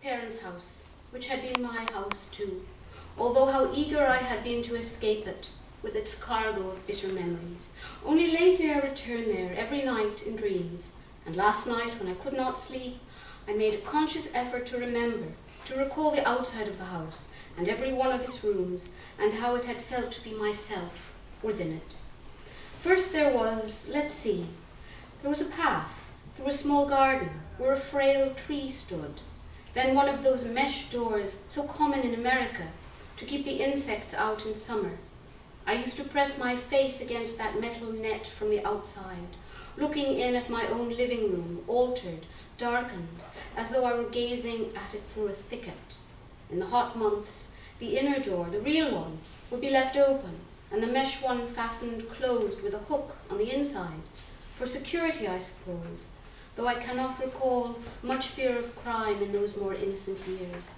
parents' house, which had been my house too, although how eager I had been to escape it with its cargo of bitter memories. Only lately I returned there every night in dreams, and last night, when I could not sleep, I made a conscious effort to remember, to recall the outside of the house and every one of its rooms, and how it had felt to be myself within it. First there was, let's see, there was a path through a small garden where a frail tree stood, then one of those mesh doors so common in America to keep the insects out in summer. I used to press my face against that metal net from the outside, looking in at my own living room, altered, darkened, as though I were gazing at it through a thicket. In the hot months, the inner door, the real one, would be left open, and the mesh one fastened closed with a hook on the inside, for security, I suppose, though I cannot recall much fear of crime in those more innocent years.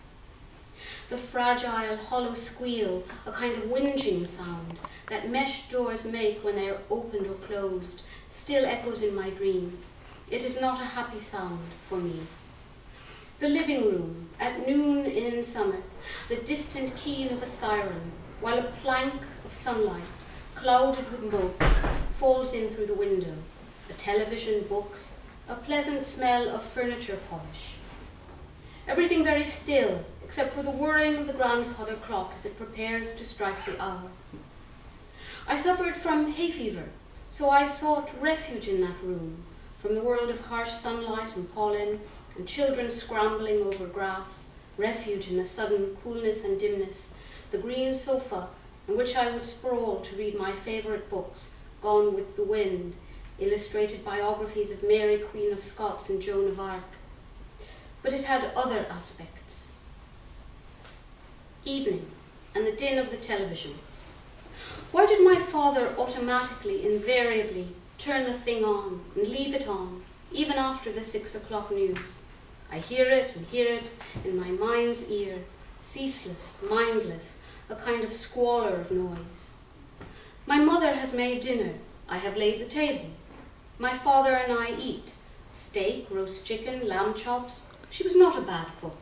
The fragile, hollow squeal, a kind of whinging sound that mesh doors make when they are opened or closed, still echoes in my dreams. It is not a happy sound for me. The living room, at noon in summer, the distant keen of a siren, while a plank of sunlight, clouded with motes, falls in through the window. A television, books, a pleasant smell of furniture polish. Everything very still, except for the whirring of the grandfather clock as it prepares to strike the hour. I suffered from hay fever, so I sought refuge in that room, from the world of harsh sunlight and pollen, and children scrambling over grass, refuge in the sudden coolness and dimness, the green sofa on which I would sprawl to read my favourite books, Gone with the Wind, illustrated biographies of Mary, Queen of Scots and Joan of Arc. But it had other aspects. Evening, and the din of the television. Why did my father automatically, invariably, turn the thing on and leave it on, even after the 6 o'clock news? I hear it and hear it in my mind's ear, ceaseless, mindless, a kind of squalor of noise. My mother has made dinner. I have laid the table. My father and I eat. Steak, roast chicken, lamb chops. She was not a bad cook.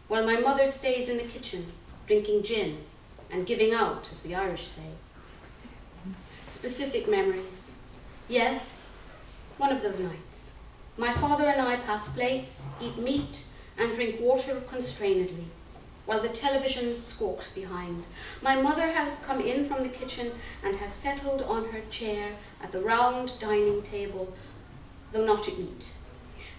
While my mother stays in the kitchen, drinking gin and giving out, as the Irish say. Specific memories. Yes, one of those nights. My father and I pass plates, eat meat, and drink water constrainedly, while the television squawks behind. My mother has come in from the kitchen and has settled on her chair at the round dining table, though not to eat.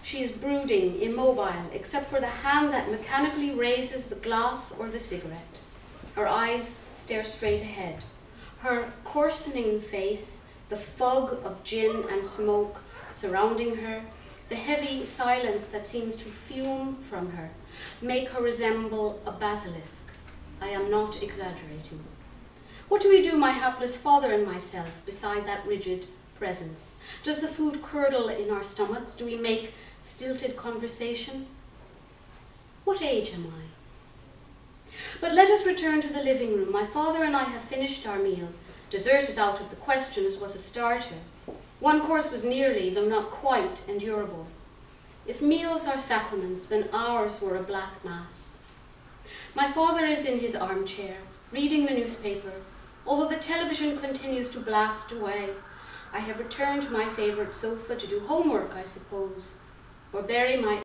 She is brooding, immobile, except for the hand that mechanically raises the glass or the cigarette. Her eyes stare straight ahead. Her coarsening face, the fog of gin and smoke surrounding her, the heavy silence that seems to fume from her, make her resemble a basilisk. I am not exaggerating. What do we do, my hapless father and myself, beside that rigid presence? Does the food curdle in our stomachs? Do we make stilted conversation? What age am I? But let us return to the living room. My father and I have finished our meal. Dessert is out of the question, as was a starter. One course was nearly, though not quite, endurable. If meals are sacraments, then ours were a black mass. My father is in his armchair, reading the newspaper. Although the television continues to blast away, I have returned to my favourite sofa to do homework, I suppose, or bury my